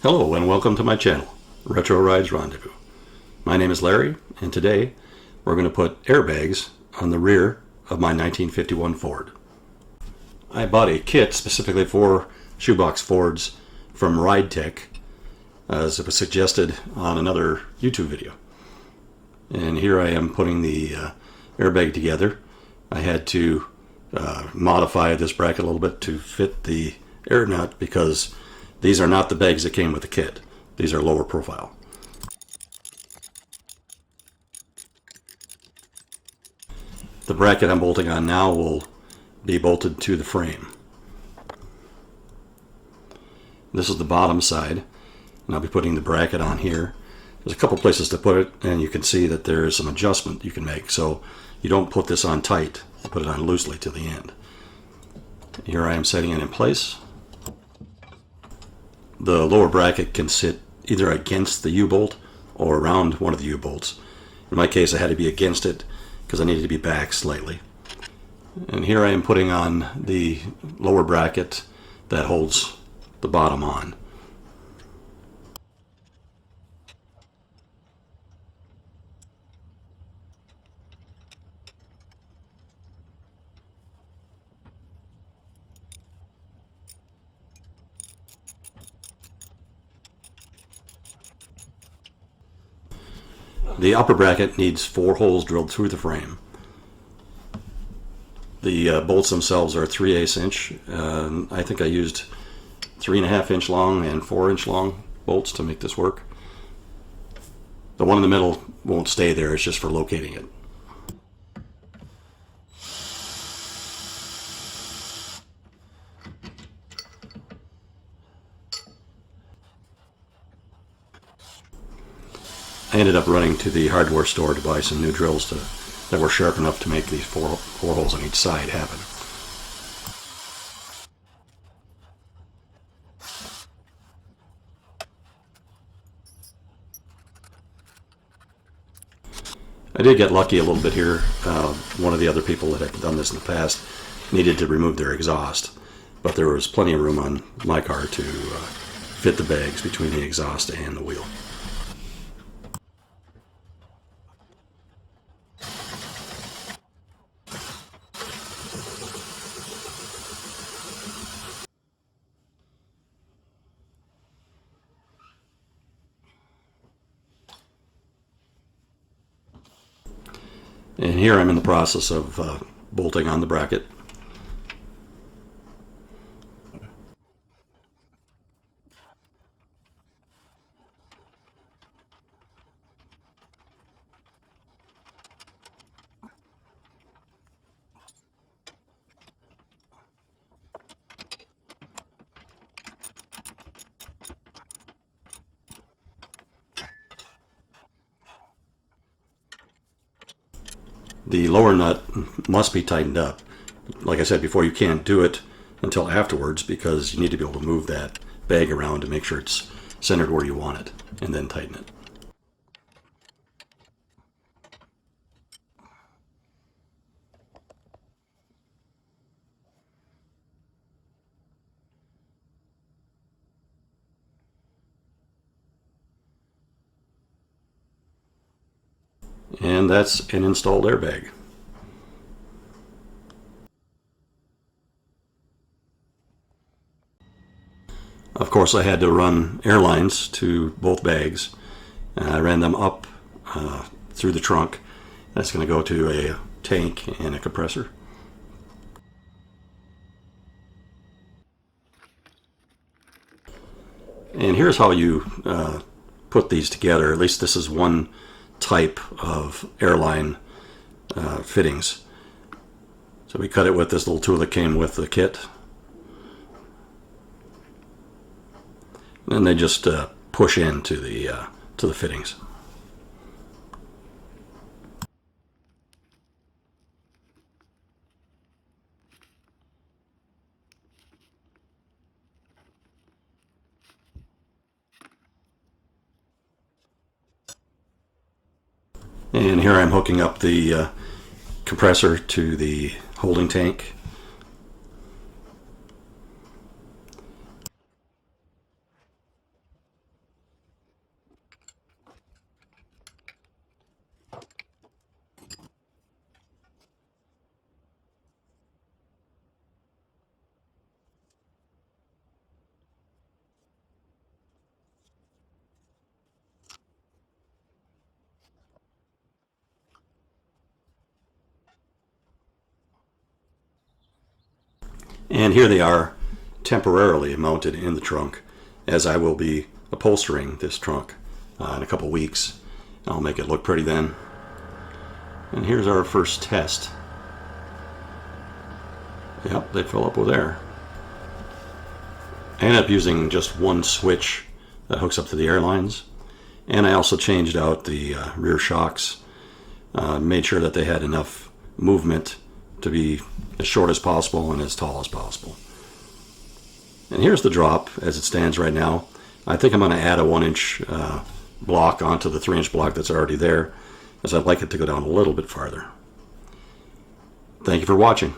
Hello and welcome to my channel, Retro Rides Rendezvous. My name is Larry, and today we're going to put airbags on the rear of my 1951 Ford. I bought a kit specifically for Shoebox Fords from Ride Tech, as it was suggested on another YouTube video. And here I am putting the airbag together. I had to modify this bracket a little bit to fit the air nut because these are not the bags that came with the kit. These are lower profile. The bracket I'm bolting on now will be bolted to the frame. This is the bottom side, and I'll be putting the bracket on here. There's a couple places to put it, and you can see that there is some adjustment you can make. So you don't put this on tight, you put it on loosely to the end. Here I am setting it in place. The lower bracket can sit either against the U-bolt or around one of the U-bolts. In my case, I had to be against it because I needed to be back slightly. And here I am putting on the lower bracket that holds the bottom on. The upper bracket needs 4 holes drilled through the frame. The bolts themselves are 3/8 inch. I think I used 3.5 inch long and 4 inch long bolts to make this work. The one in the middle won't stay there, it's just for locating it. I ended up running to the hardware store to buy some new drills that were sharp enough to make these four holes on each side happen. I did get lucky a little bit here. One of the other people that had done this in the past needed to remove their exhaust, but there was plenty of room on my car to fit the bags between the exhaust and the wheel. And here I'm in the process of bolting on the bracket. The lower nut must be tightened up. Like I said before, you can't do it until afterwards because you need to be able to move that bag around to make sure it's centered where you want it, and then tighten it. And that's an installed airbag. Of course, I had to run air lines to both bags. I ran them up through the trunk. That's going to go to a tank and a compressor. And here's how you put these together. At least this is one type of airline fittings. So we cut it with this little tool that came with the kit. And they just push into the fittings. And here I'm hooking up the compressor to the holding tank. And here they are temporarily mounted in the trunk, as I will be upholstering this trunk in a couple weeks. I'll make it look pretty then. And here's our first test. Yep, they fill up with air. I ended up using just one switch that hooks up to the airlines, and I also changed out the rear shocks, made sure that they had enough movement to be as short as possible and as tall as possible. And here's the drop as it stands right now. I think I'm going to add a 1-inch block onto the 3-inch block that's already there, as I'd like it to go down a little bit farther. Thank you for watching.